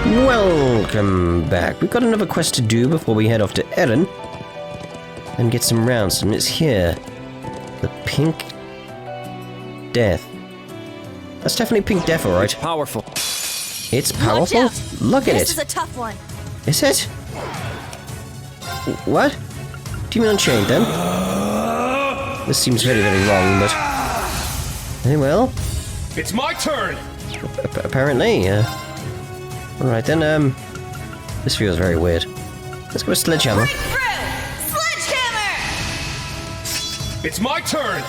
Welcome back. We've got another quest to do before we head off to Erin and get some rounds, and it's here. The Pink Death. That's definitely Pink Death, alright. Powerful. It's powerful? Look at it. This is a tough one. Is it? What? Do you mean Unchained then? This seems very, very wrong, but... Very well. It's my turn! Apparently, Alright then, this feels very weird. Let's go with Sledgehammer. Sledgehammer! It's my turn!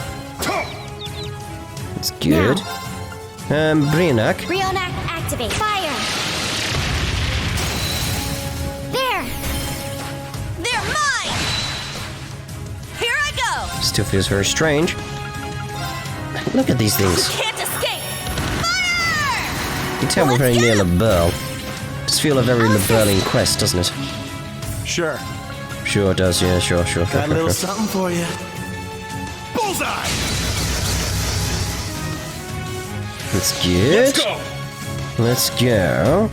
It's good. Brianak. Brianak, activate. Fire! There! They're mine! Here I go! Still feels very strange. Look at these things. Can't escape! Fire! You can tell we're very near LaBelle. Just feel a very LaBellian quest, doesn't it? Sure. Sure it does, yeah, sure. Got a little something for you. Bullseye! That's good. Let's go! Let's go.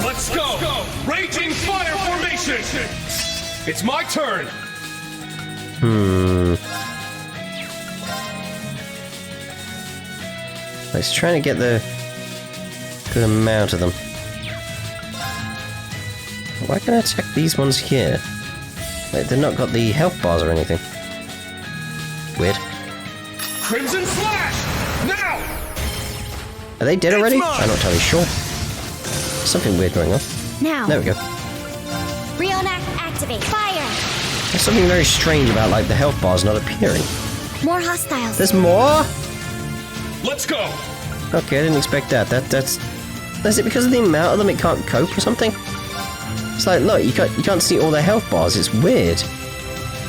Let's go! Raging fire formation! It's my turn! Let's try to get the good amount of them. Why can I attack these ones here? Like, they've not got the health bars or anything. Weird. Crimson Slash! Now! Are they dead already? mine! I'm not entirely sure. Something weird going on. Now. There we go. Brianak, activate. Fire! There's something very strange about, like, the health bars not appearing. More hostiles. There's more? Let's go! Okay, I didn't expect that. That's... Is it because of the amount of them it can't cope or something? It's like, look, you can't see all their health bars. It's weird.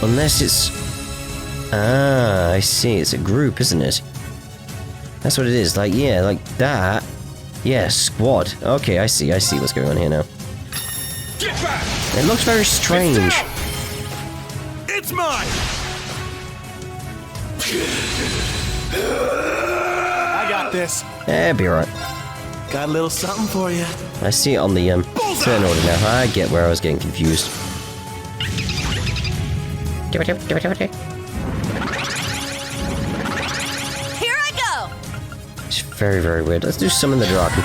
Unless it's... Ah, I see. It's a group, isn't it? That's what it is. Like, yeah, like that. Yeah, squad. Okay, I see what's going on here now. Get back! It looks very strange. It's mine! I got this. Eh, be alright. Got a little something for you. I see it on the turn order now. I get where I was getting confused. Here I go! It's very, very weird. Let's do summon the dragon.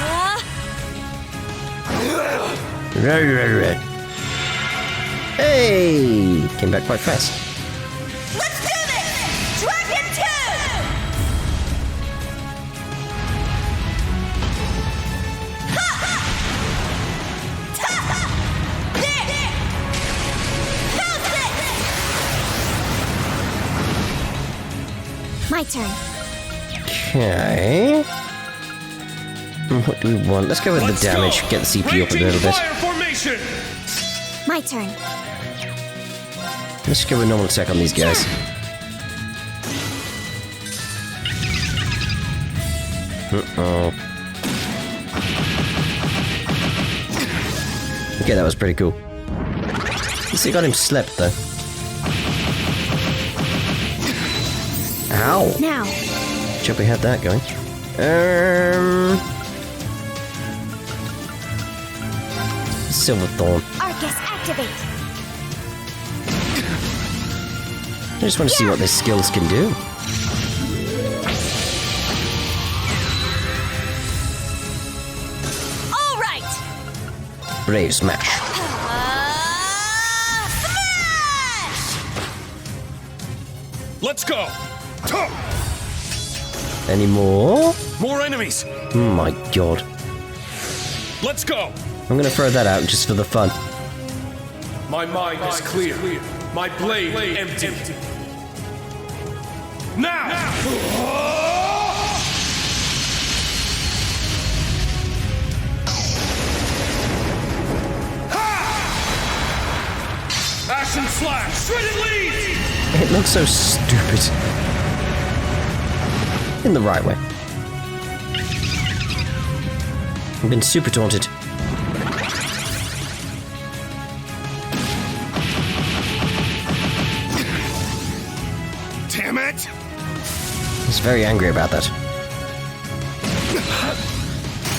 Red. Hey! Came back quite fast. Let's do this! Dragon 2! My turn. Okay. What do we want? Let's go with the damage. Get the CPU up a little bit. Fire formation! My turn. Let's go with normal attack on these guys. Uh-oh. Okay, that was pretty cool. At least it got him slept, though. Ow! Now. Hope we had that going. Silverthorn. Arcus, activate. I just want to see what their skills can do. All right. Brave smash. Smash! Let's go! Any more? More enemies! Oh my god. Let's go! I'm gonna throw that out just for the fun. My mind is clear. My blade empty. Now! Ashen Slash! Shredded lead! It looks so stupid. In the right way. I've been super taunted. Damn it! He's very angry about that.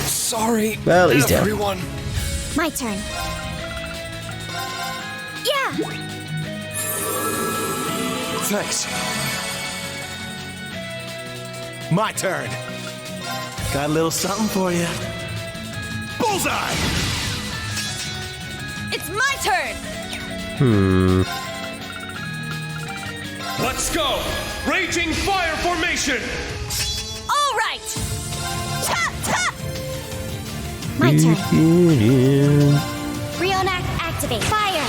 Sorry, Well, he's down. everyone. My turn. Yeah! Thanks. My turn. Got a little something for you. Bullseye! It's my turn! Let's go! Raging fire formation! All right! Ta! Ta! My turn. Rean activate. Fire!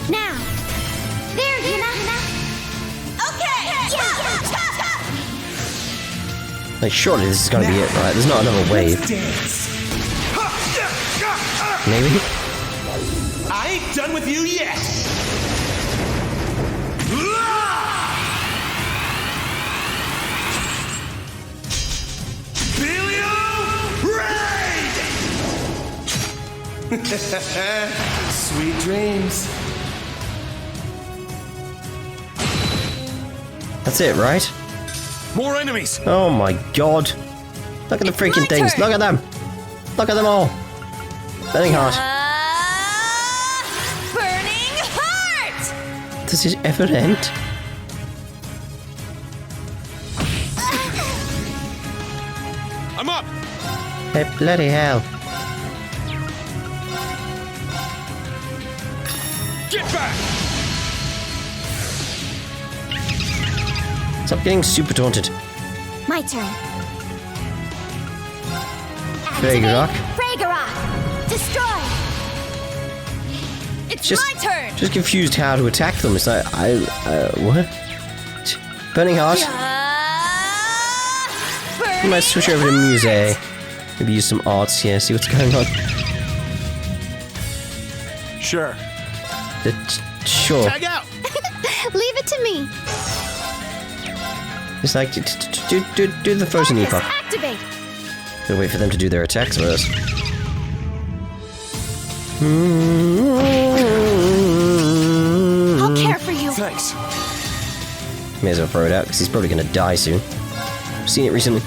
Now! There, Yuna! Okay! Yeah! Ta! Like, surely this is gonna be it, right? There's not another wave. Dance. Maybe? I ain't done with you yet. Sweet dreams. That's it, right? More enemies! Oh my god. Look at the freaking my things. turn. Look at them. Look at them all. Burning heart. Burning heart! Does it ever end? I'm up! Hey, bloody hell. Get back! Stop getting super taunted. My turn. Fragorock. Fragorock! Destroy! It's Just- my turn! Just confused how to attack them. It's like, what? Burning heart. I might switch over to Muse. Maybe use some arts here, see what's going on. Sure. Sure. Tag out. Leave it to me. It's like, do the frozen Ordis, epoch. activate! Gotta wait for them to do their attacks first. I'll care for you. Thanks. May as well throw it out, because he's probably gonna die soon. I've seen it recently.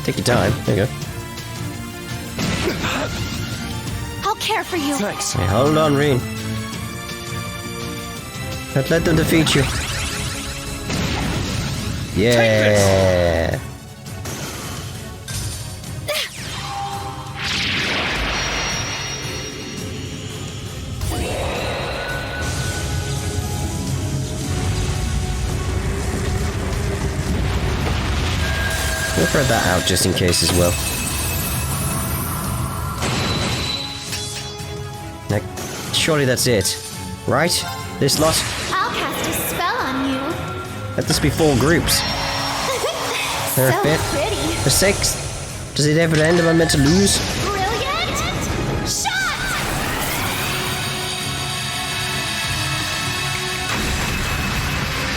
Take your time. There you go. I'll care for you. Thanks. Hey, hold on, Rean. Don't let them defeat you. Yeah. We'll throw that out just in case as well. Now, surely that's it, right? This lot? I'll cast a spell on you. Let this be 4 groups. They're So a bit. pretty. For 6? Does it ever end? Am I meant to lose? Brilliant! Shot!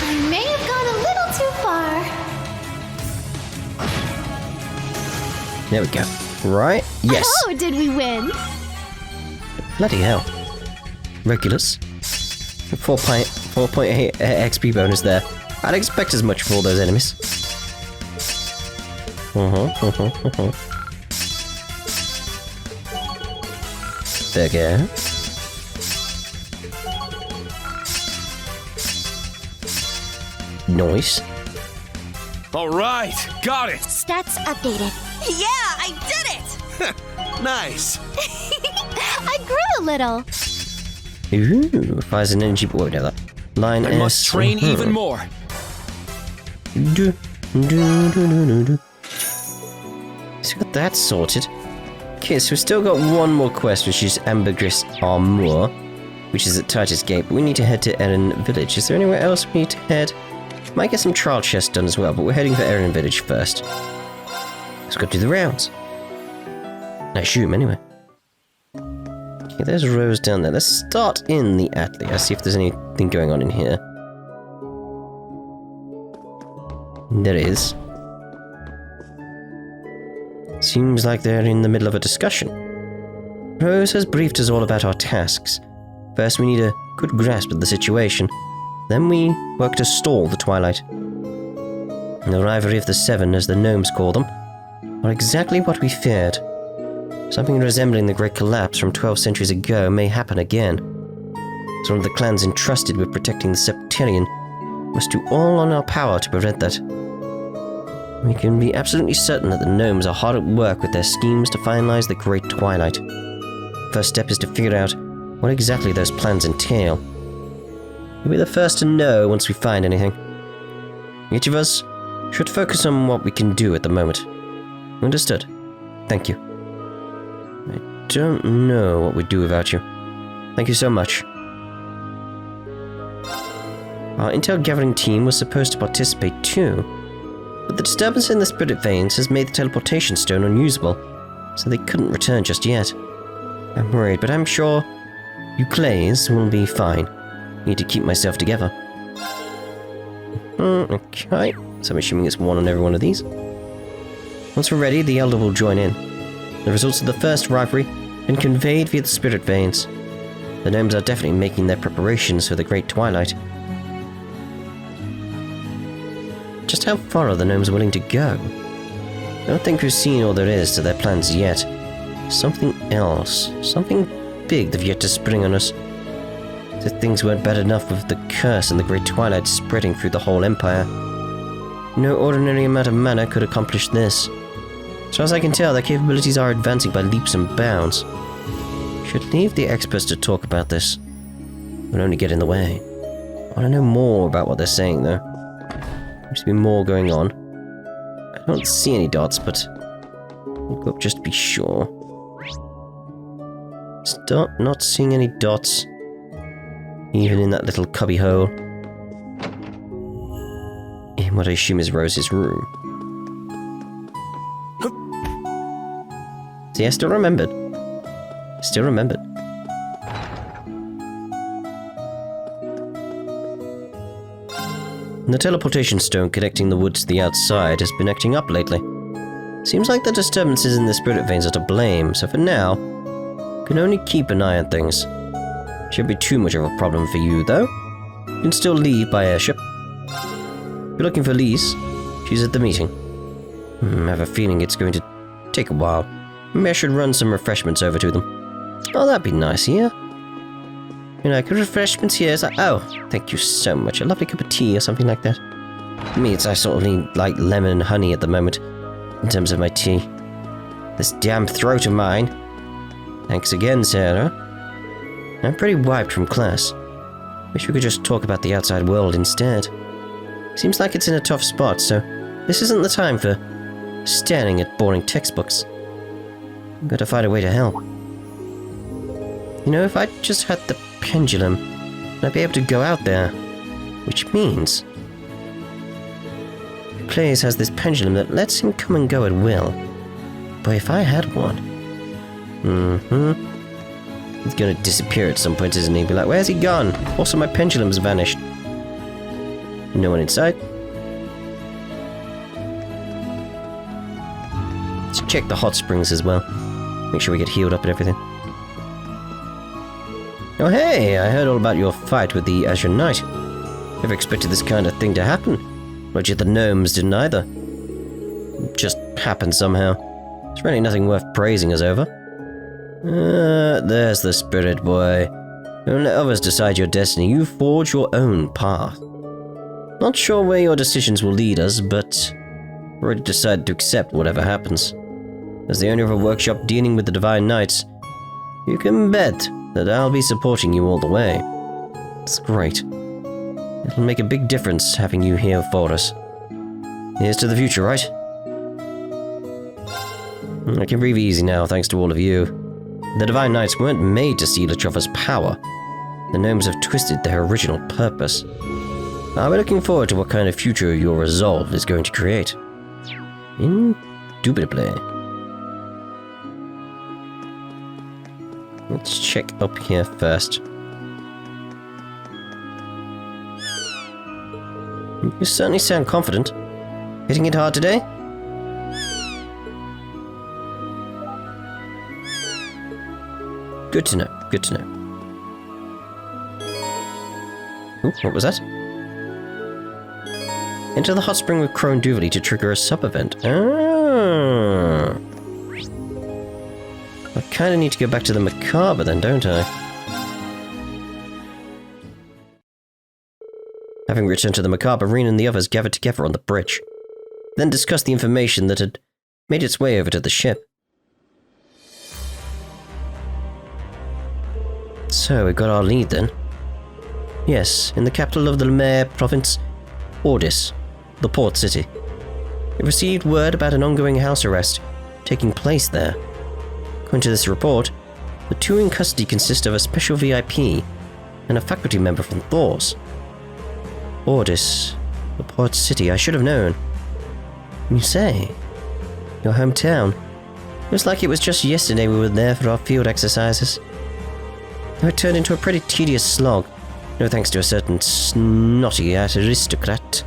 I may have gone a little too far. There we go. Right? Yes. Oh, did we win? Bloody hell. Regulus. 4.8 XP bonus there. I'd expect as much for all those enemies. Burger. Nice. Alright, got it! Stats updated. Yeah, I did it! Nice. I grew a little. Ooh, fires an energy. Whoa, no, that. Line I S. must train even more. So we got that sorted. Okay, so we've still got one more quest, which is Ambergris Armour, which is at Titus Gate, but we need to head to Erin Village. Is there anywhere else we need to head? Might get some trial chests done as well, but we're heading for Erin Village first. Let's go do the rounds. I assume, anyway. Okay, there's Rose down there. Let's start in the Atelier, see if there's anything going on in here. There is. Seems like they're in the middle of a discussion. Rose has briefed us all about our tasks. First, we need a good grasp of the situation. Then we work to stall the Twilight. The rivalry of the Seven, as the gnomes call them, are exactly what we feared. Something resembling the Great Collapse from 12 centuries ago may happen again. So one of the clans entrusted with protecting the Septarian must do all on our power to prevent that. We can be absolutely certain that the gnomes are hard at work with their schemes to finalize the Great Twilight. First step is to figure out what exactly those plans entail. We'll be the first to know once we find anything. Each of us should focus on what we can do at the moment. Understood. Thank you. I don't know what we'd do without you. Thank you so much. Our intel gathering team was supposed to participate too, but the disturbance in the spirit veins has made the teleportation stone unusable, so they couldn't return just yet. I'm worried, but I'm sure you Clays will be fine. Need to keep myself together. Okay, so I'm assuming it's one on every one of these. Once we're ready, the Elder will join in. The results of the first rivalry have been conveyed via the spirit veins. The gnomes are definitely making their preparations for the Great Twilight. Just how far are the gnomes willing to go? I don't think we've seen all there is to their plans yet. Something else. Something big they've yet to spring on us. If things weren't bad enough with the curse and the Great Twilight spreading through the whole empire, no ordinary amount of mana could accomplish this. As far as I can tell, their capabilities are advancing by leaps and bounds. Should leave the experts to talk about this. We'll only get in the way. I want to know more about what they're saying, though. Seems to be more going on. I don't see any dots, but I'll go up just to be sure. Start not seeing any dots, even in that little cubby hole. In what I assume is Rose's room. See, I still remembered. Still remembered. The teleportation stone connecting the woods to the outside has been acting up lately. Seems like the disturbances in the spirit veins are to blame, so for now, can only keep an eye on things. Shouldn't be too much of a problem for you, though. You can still leave by airship. If you're looking for Lise, she's at the meeting. I have a feeling it's going to take a while. Maybe I should run some refreshments over to them. Oh, that'd be nice, yeah? You know, refreshments here is like, oh, thank you so much. A lovely cup of tea or something like that. For me, I sort of need like lemon and honey at the moment, in terms of my tea. This damn throat of mine. Thanks again, Sarah. I'm pretty wiped from class. Wish we could just talk about the outside world instead. Seems like it's in a tough spot, so this isn't the time for staring at boring textbooks. Gotta find a way to help. You know, if I just had the pendulum, I'd be able to go out there. Which means Clays has this pendulum that lets him come and go at will. But if I had one... He's gonna disappear at some point, isn't he? Be like, where's he gone? Also, my pendulum's vanished. No one inside. Let's check the hot springs as well. Make sure we get healed up and everything. Oh hey, I heard all about your fight with the Azure Knight. Never expected this kind of thing to happen. But yet the gnomes didn't either. It just happened somehow. It's really nothing worth praising us over. There's the spirit, boy. Don't let others decide your destiny. You forge your own path. Not sure where your decisions will lead us, but I've already decided to accept whatever happens. As the owner of a workshop dealing with the Divine Knights, you can bet that I'll be supporting you all the way. It's great. It'll make a big difference having you here for us. Here's to the future, right? I can breathe easy now, thanks to all of you. The Divine Knights weren't made to see Latrova's power. The gnomes have twisted their original purpose. I'll be looking forward to what kind of future your resolve is going to create. Indubitably. Let's check up here first. You certainly sound confident. Hitting it hard today? Good to know, good to know. Ooh, what was that? Enter the hot spring with Crone Duvalie to trigger a sub-event. Ah, I kinda need to go back to the Macabre then, don't I? Having returned to the Macabre, Rean and the others gathered together on the bridge, then discussed the information that had made its way over to the ship. So, we got our lead then. Yes, in the capital of the Lemare province, Ordis, the port city. It received word about an ongoing house arrest taking place there. According to this report, the two in custody consist of a special VIP and a faculty member from Thors. Ordis, the port city, I should have known. You say? Your hometown? Looks like it was just yesterday we were there for our field exercises. Though it turned into a pretty tedious slog, no thanks to a certain snotty aristocrat.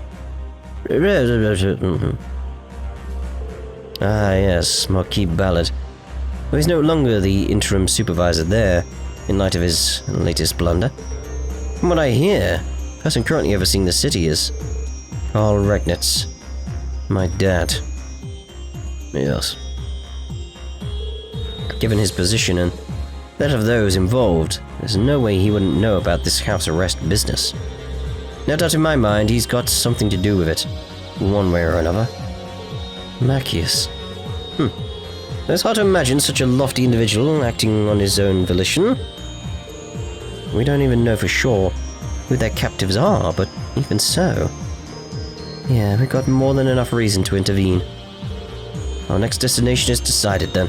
Ah yes, Marquis Ballard. Well, he's no longer the interim supervisor there, in light of his latest blunder. From what I hear, the person currently overseeing the city is Karl Regnitz, my dad. Yes. Given his position and that of those involved, there's no way he wouldn't know about this house arrest business. No doubt in my mind he's got something to do with it, one way or another. Macius. It's hard to imagine such a lofty individual acting on his own volition. We don't even know for sure who their captives are, but even so... Yeah, we've got more than enough reason to intervene. Our next destination is decided then.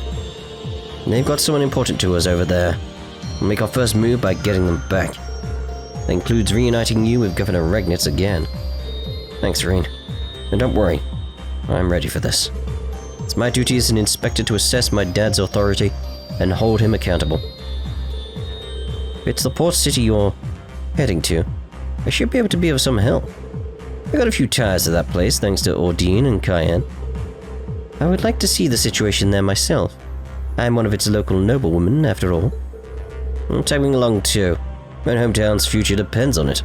They've got someone important to us over there. We'll make our first move by getting them back. That includes reuniting you with Governor Regnitz again. Thanks, Rean. And don't worry, I'm ready for this. It's my duty as an inspector to assess my dad's authority and hold him accountable. If it's the port city you're heading to, I should be able to be of some help. I got a few ties to that place thanks to Ordine and Cayenne. I would like to see the situation there myself. I'm one of its local noblewomen, after all. I'm tagging along too. My hometown's future depends on it.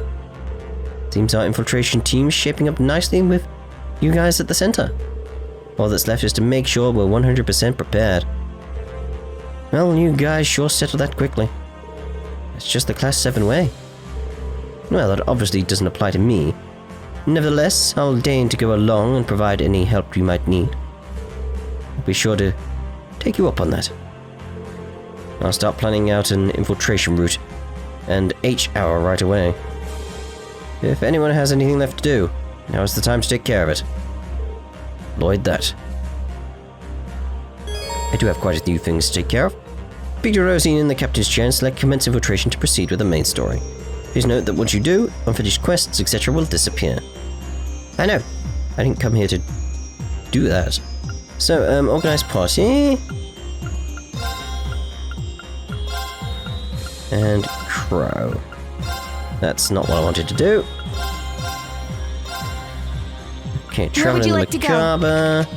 Seems our infiltration team is shaping up nicely with you guys at the center. All that's left is to make sure we're 100% prepared. Well, you guys sure settled that quickly. It's just the Class VII way. Well, that obviously doesn't apply to me. Nevertheless, I'll deign to go along and provide any help you might need. I'll be sure to take you up on that. I'll start planning out an infiltration route and H-hour right away. If anyone has anything left to do, now is the time to take care of it. Lloyd that. I do have quite a few things to take care of. Peter Rosine in the captain's chair and select commence infiltration to proceed with the main story. Please note that once you do, unfinished quests, etc. will disappear. I know. I didn't come here to do that. So, organized party. And Crow. That's not what I wanted to do. Okay, travel in the Macabre.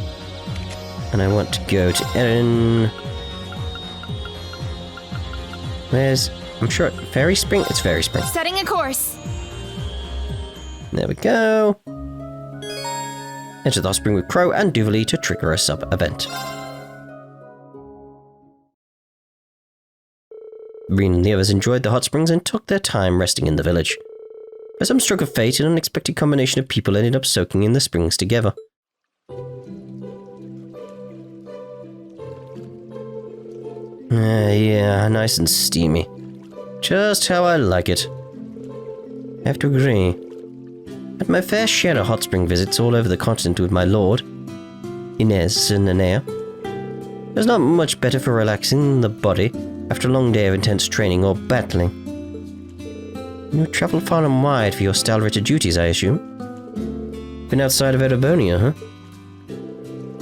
And I want to go to Erin. Where's... I'm sure... Fairy Spring? It's Fairy Spring. Setting a course. There we go. Enter the hot spring with Crow and Duvalie to trigger a sub-event. Rean and the others enjoyed the hot springs and took their time resting in the village. By some stroke of fate, an unexpected combination of people ended up soaking in the springs together. Yeah, nice and steamy. Just how I like it. I have to agree. Had my fair share of hot spring visits all over the continent with my lord, Inez and Anea. There's not much better for relaxing the body after a long day of intense training or battling. You travel far and wide for your stalwart duties, I assume? Been outside of Erebonia, huh?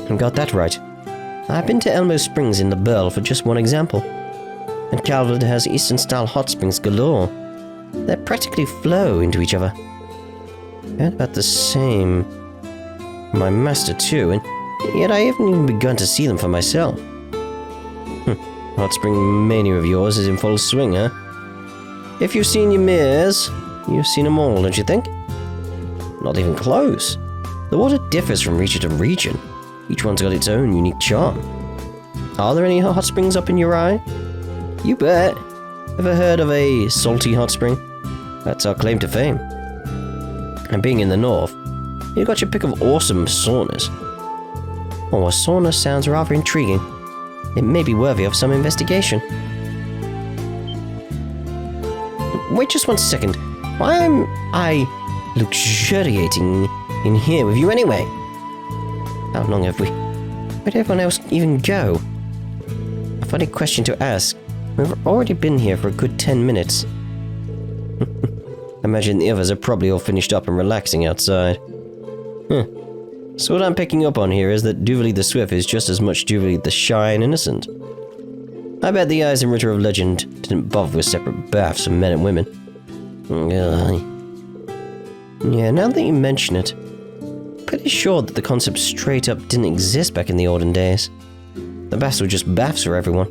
And got that right. I've been to Elmo Springs in the Burl for just one example. And Calvard has Eastern-style hot springs galore. They practically flow into each other. And about the same... My master too, and yet I haven't even begun to see them for myself. Hot spring mania of yours is in full swing, huh? If you've seen your mirrors, you've seen them all, don't you think? Not even close. The water differs from region to region. Each one's got its own unique charm. Are there any hot springs up in your eye? You bet. Ever heard of a salty hot spring? That's our claim to fame. And being in the north, you got your pick of awesome saunas. Oh, a sauna sounds rather intriguing. It may be worthy of some investigation. Wait just 1 second. Why am I luxuriating in here with you anyway? How long have we... Where'd everyone else even go? A funny question to ask. We've already been here for a good 10 minutes. I imagine the others are probably all finished up and relaxing outside. So what I'm picking up on here is that Duvalie the Swift is just as much Duvalie the Shy and Innocent. I bet the Eyes and Ritter of Legend didn't bother with separate baths for men and women. Yeah, now that you mention it, I'm pretty sure that the concept straight up didn't exist back in the olden days. The baths were just baths for everyone.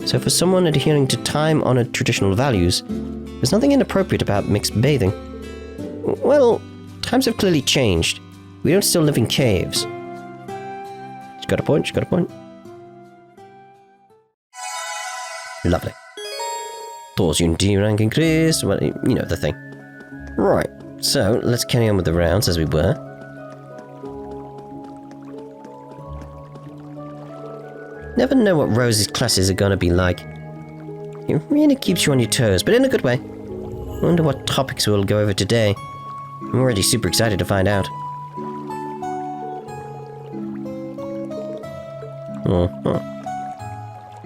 So for someone adhering to time-honored traditional values, there's nothing inappropriate about mixed bathing. Well, times have clearly changed. We don't still live in caves. She's got a point, she's got a point. Lovely. Thoughts unity rank increase, well, you know the thing. Right, so let's carry on with the rounds as we were. Never know what Rose's classes are gonna be like. It really keeps you on your toes, but in a good way. I wonder what topics we'll go over today. I'm already super excited to find out.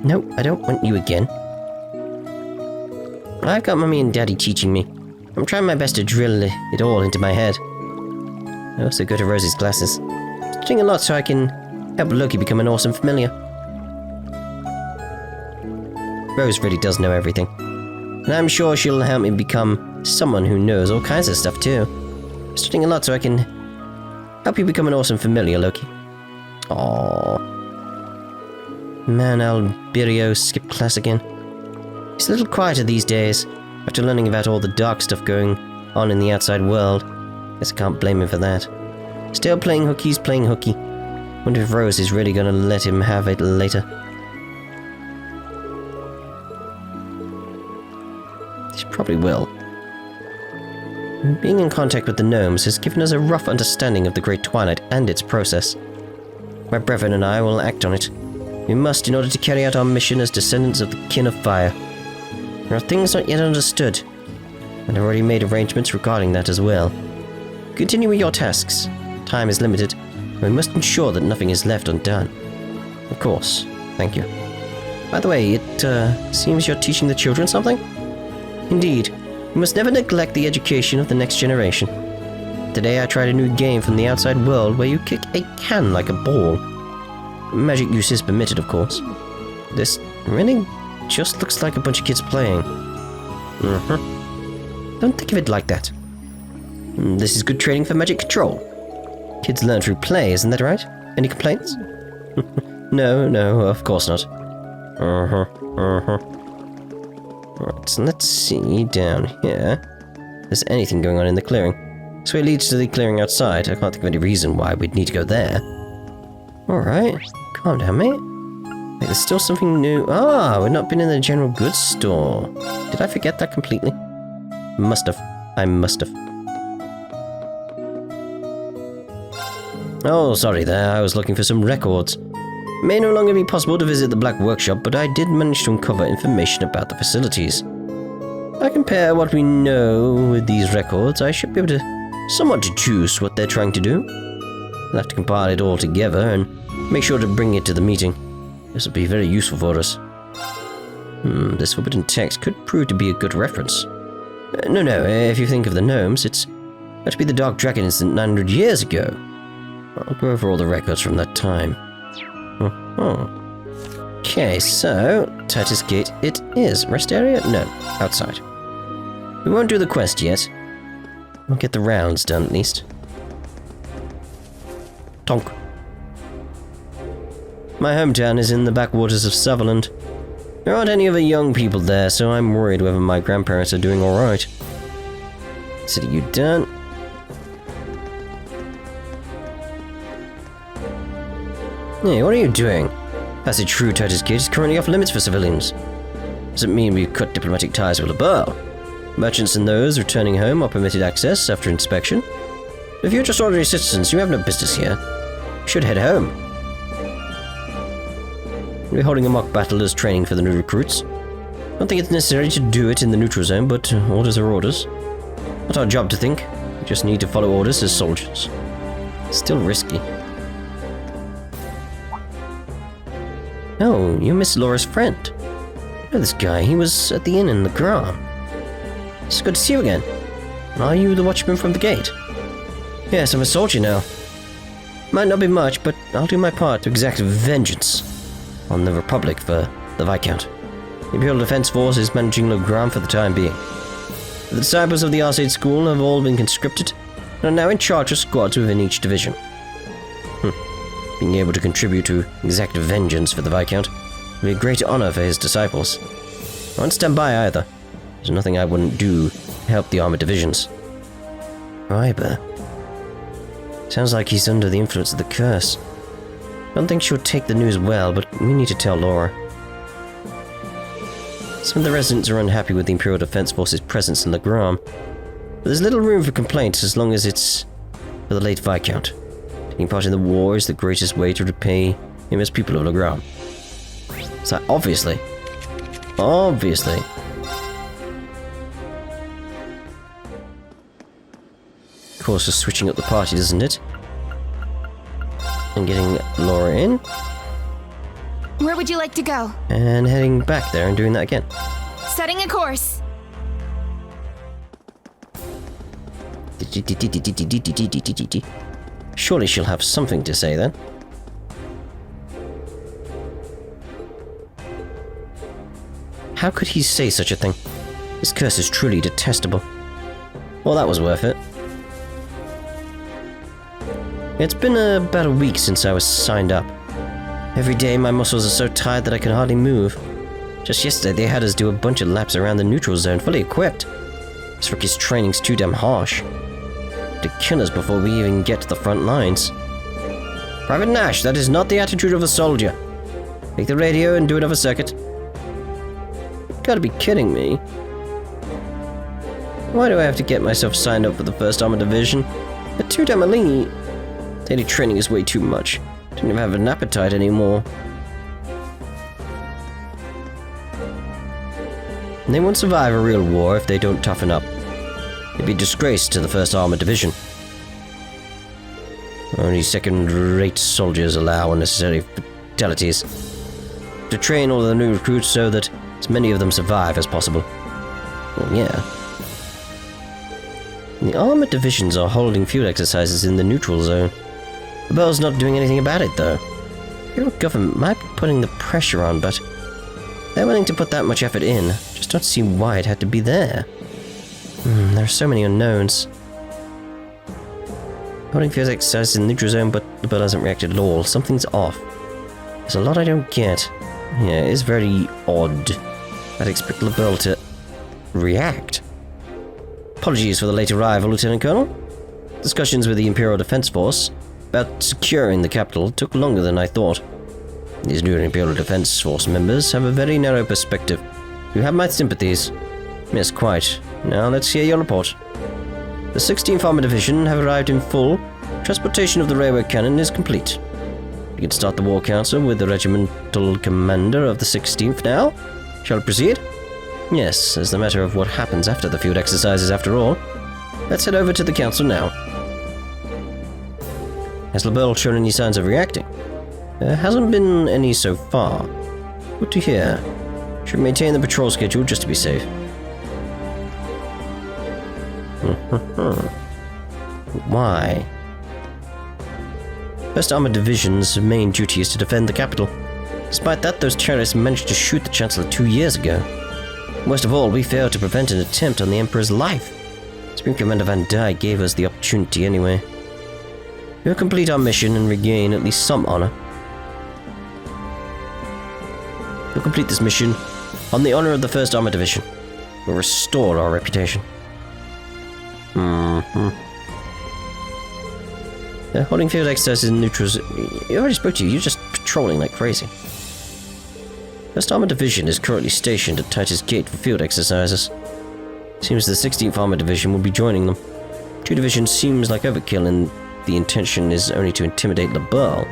No, I don't want you again. I've got Mummy and Daddy teaching me. I'm trying my best to drill it all into my head. I also go to Rose's classes. Studying a lot so I can help Loki become an awesome familiar. Rose really does know everything. And I'm sure she'll help me become someone who knows all kinds of stuff too. Studying a lot so I can help you become an awesome familiar, Loki. Aww. Man, Alberio skipped class again. He's a little quieter these days, after learning about all the dark stuff going on in the outside world. Guess I can't blame him for that. Still playing hooky's playing hooky. Wonder if Rose is really gonna let him have it later. She probably will. Being in contact with the gnomes has given us a rough understanding of the Great Twilight and its process. My brethren and I will act on it. We must in order to carry out our mission as descendants of the Kin of Fire. There are things not yet understood, and I've already made arrangements regarding that as well. Continue with your tasks. Time is limited, and we must ensure that nothing is left undone. Of course. Thank you. By the way, it seems you're teaching the children something? Indeed. We must never neglect the education of the next generation. Today I tried a new game from the outside world where you kick a can like a ball. Magic use is permitted, of course. This really just looks like a bunch of kids playing. Don't think of it like that. This is good training for magic control. Kids learn through play, isn't that right? Any complaints? No, of course not. Right, so let's see down here. If there's anything going on in the clearing. This way leads to the clearing outside. I can't think of any reason why we'd need to go there. Alright, calm down, mate. Wait, there's still something new. Ah, we've not been in the general goods store. Did I forget that completely? Must have. I must have. Oh, sorry there. I was looking for some records. It may no longer be possible to visit the Black Workshop, but I did manage to uncover information about the facilities. If I compare what we know with these records, I should be able to somewhat deduce what they're trying to do. I'll have to compile it all together and make sure to bring it to the meeting. This will be very useful for us. This forbidden text could prove to be a good reference. No, if you think of the gnomes, it's got to be the Dark Dragon incident 900 years ago. I'll go over all the records from that time. Okay, so, Titus Gate it is. Rest area? No, outside. We won't do the quest yet. We'll get the rounds done at least. Tonk. My hometown is in the backwaters of Sutherland. There aren't any other young people there, so I'm worried whether my grandparents are doing alright. City, you done? Hey, what are you doing? Passage through Titus Gate is currently off limits for civilians. Does it mean we've cut diplomatic ties with Labelle? Merchants and those returning home are permitted access after inspection. If you're just ordinary citizens, you have no business here. You should head home. We're holding a mock battle as training for the new recruits. I don't think it's necessary to do it in the neutral zone, but orders are orders. Not our job to think. We just need to follow orders as soldiers. Still risky. Oh, you Miss Laura's friend. I know this guy. He was at the inn in the Gram. It's good to see you again. Are you the watchman from the gate? Yes, I'm a soldier now. Might not be much, but I'll do my part to exact vengeance on the Republic for the Viscount. The Imperial Defense Force is managing Le Gram for the time being. The disciples of the Arcade School have all been conscripted and are now in charge of squads within each division. Being able to contribute to exact vengeance for the Viscount would be a great honor for his disciples. I won't stand by either. There's nothing I wouldn't do to help the armored divisions. Ryber. Sounds like he's under the influence of the curse. I don't think she'll take the news well, but we need to tell Laura. Some of the residents are unhappy with the Imperial Defense Force's presence in Le Gram, but there's little room for complaints as long as it's for the late Viscount. Taking part in the war is the greatest way to repay him as people of Le Gram. So obviously. Of course, we're switching up the party, doesn't it? And getting Laura in. Where would you like to go? And heading back there and doing that again. Setting a course. Surely she'll have something to say then. How could he say such a thing? This curse is truly detestable. Well, that was worth it. It's been about a week since I was signed up. Every day my muscles are so tired that I can hardly move. Just yesterday they had us do a bunch of laps around the neutral zone fully equipped. This rookie's training's too damn harsh. To kill us before we even get to the front lines. Private Nash, that is not the attitude of a soldier. Take the radio and do another circuit. You gotta be kidding me. Why do I have to get myself signed up for the 1st Armored Division? They're too damn elite. Daily training is way too much. Don't even have an appetite anymore. And they won't survive a real war if they don't toughen up. It'd be a disgrace to the 1st Armored Division. Only second-rate soldiers allow unnecessary fatalities. To train all the new recruits so that as many of them survive as possible. Well, yeah. The armored divisions are holding field exercises in the neutral zone. The Bell's not doing anything about it, though. The Imperial government might be putting the pressure on, but they're willing to put that much effort in. Just don't see why it had to be there. There are so many unknowns. Holding field exercises in the neutral zone, but the Bell hasn't reacted at all. Something's off. There's a lot I don't get. Yeah, it is very odd. I'd expect LaBelle to react. Apologies for the late arrival, Lieutenant Colonel. Discussions with the Imperial Defense Force about securing the capital took longer than I thought. These new Imperial Defense Force members have a very narrow perspective. You have my sympathies. Yes, quite. Now let's hear your report. The 16th Armored Division have arrived in full. Transportation of the railway cannon is complete. We can start the War Council with the regimental commander of the 16th now. Shall we proceed? Yes, as the matter of what happens after the field exercises after all. Let's head over to the council now. Has LaBelle shown any signs of reacting? There hasn't been any so far. Good to hear. Should maintain the patrol schedule just to be safe. Why? 1st Armored Division's main duty is to defend the capital. Despite that, those terrorists managed to shoot the Chancellor 2 years ago. Worst of all, we failed to prevent an attempt on the Emperor's life. Supreme Commander Van Dyke gave us the opportunity anyway. We'll complete our mission and regain at least some honor. We'll complete this mission on the honor of the 1st Armored Division. We'll restore our reputation. Holding field exercises in neutrals... I already spoke to you, you're just patrolling like crazy. 1st Armored Division is currently stationed at Titus Gate for field exercises. Seems the 16th Armored Division will be joining them. 2 divisions seems like overkill, and the intention is only to intimidate LeBeau.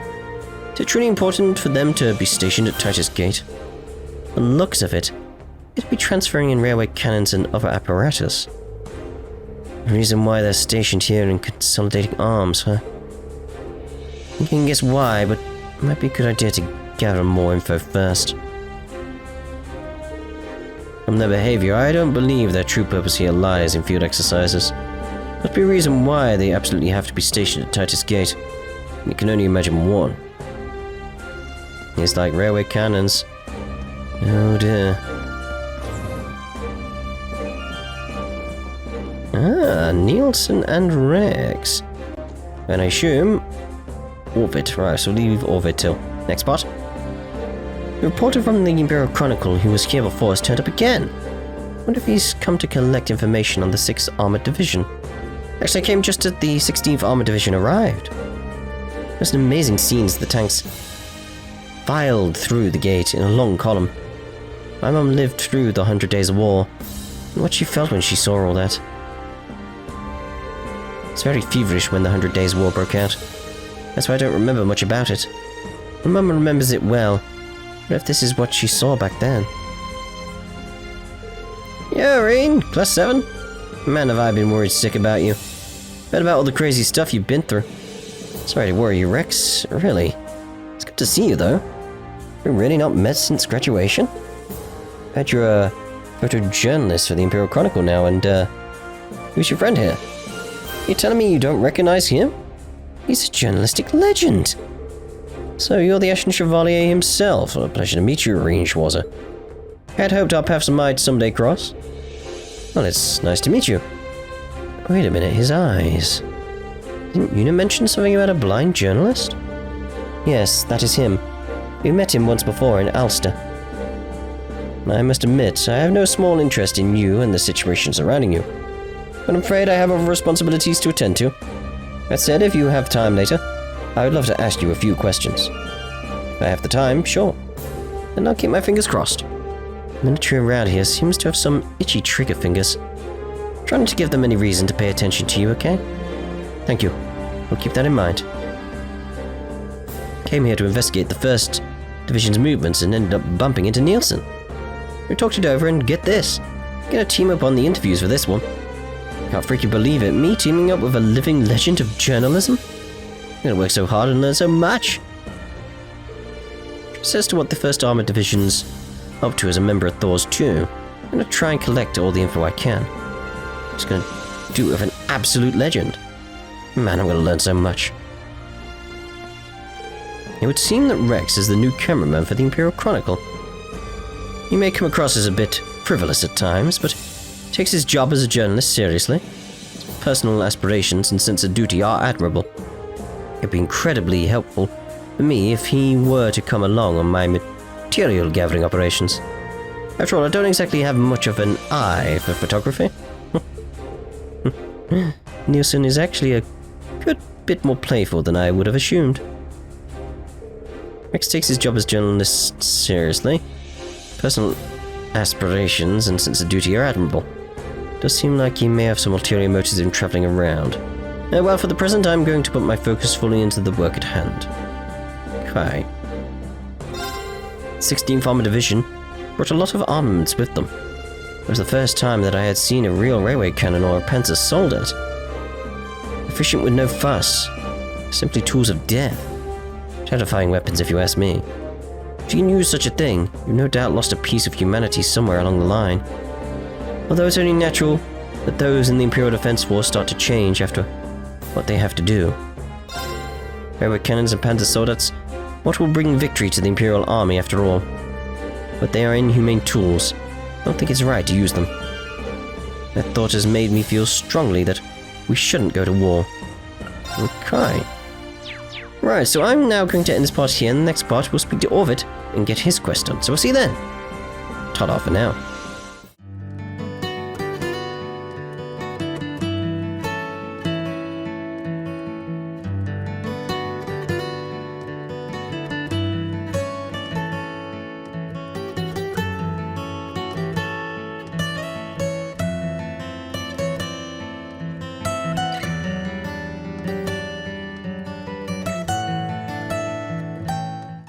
Is it truly important for them to be stationed at Titus Gate? On the looks of it, it'd be transferring in railway cannons and other apparatus. The reason why they're stationed here and consolidating arms, huh? You can guess why, but it might be a good idea to gather more info first. From their behavior, I don't believe their true purpose here lies in field exercises. Must be a reason why they absolutely have to be stationed at Titus Gate. You can only imagine one. It's like railway cannons. Oh dear. Ah, Nielsen and Rex. And I assume... Orbit. Right, so leave Orbit till next part. The reporter from the Imperial Chronicle who was here before has turned up again. Wonder if he's come to collect information on the 6th Armored Division. Actually, I came just as the 16th Armored Division arrived. It was an amazing scene as the tanks filed through the gate in a long column. My mum lived through the 100 Days of War, and what she felt when she saw all that. It's very feverish when the 100 Days War broke out. That's why I don't remember much about it. My mum remembers it well. What if this is what she saw back then? Yo, Rean, Class 7? Man, have I been worried sick about you. Heard about all the crazy stuff you've been through. Sorry to worry you, Rex. Really. It's good to see you, though. You're really not met since graduation? Heard you're a photojournalist for the Imperial Chronicle now, and, who's your friend here? You telling me you don't recognize him? He's a journalistic legend. So you're the Ashen Chevalier himself. A pleasure to meet you, Rean Schwarzer. Had hoped our paths might someday cross. Well, it's nice to meet you. Wait a minute, his eyes. Didn't Una mention something about a blind journalist? Yes, that is him. We met him once before in Ulster. I must admit, I have no small interest in you and the situation surrounding you. But I'm afraid I have other responsibilities to attend to. That said, if you have time later, I would love to ask you a few questions. If I have the time, sure. And I'll keep my fingers crossed. The military around here seems to have some itchy trigger fingers. Try not to give them any reason to pay attention to you, okay? Thank you. We'll keep that in mind. Came here to investigate the 1st Division's movements and ended up bumping into Nielsen. We talked it over and get this. Gonna team up on the interviews for this one. Can't freaking believe it, me teaming up with a living legend of journalism? I'm gonna work so hard and learn so much. Just as to what the 1st Armored Division's up to as a member of Thor's 2, I'm gonna try and collect all the info I can. Just gonna do it with an absolute legend. Man, I'm gonna learn so much. It would seem that Rex is the new cameraman for the Imperial Chronicle. He may come across as a bit frivolous at times, but takes his job as a journalist seriously. His personal aspirations and sense of duty are admirable. It'd be incredibly helpful for me if he were to come along on my material gathering operations. After all, I don't exactly have much of an eye for photography. Nielsen is actually a good bit more playful than I would have assumed. Rex takes his job as journalist seriously. Personal aspirations and sense of duty are admirable. Does seem like he may have some ulterior motives in travelling around. Well, for the present, I'm going to put my focus fully into the work at hand. Okay. 16th Armored Division brought a lot of armaments with them. It was the first time that I had seen a real railway cannon or a panzer soldat. Efficient with no fuss. Simply tools of death. Terrifying weapons, if you ask me. If you can use such a thing, you've no doubt lost a piece of humanity somewhere along the line. Although it's only natural that those in the Imperial Defense Force start to change after what they have to do. Railway cannons and panzer soldats, what will bring victory to the Imperial Army after all? But they are inhumane tools. I don't think it's right to use them. That thought has made me feel strongly that we shouldn't go to war. Okay. Right, so I'm now going to end this part here, and the next part we'll speak to Ovid and get his quest done. So we'll see you then. Ta-da for now.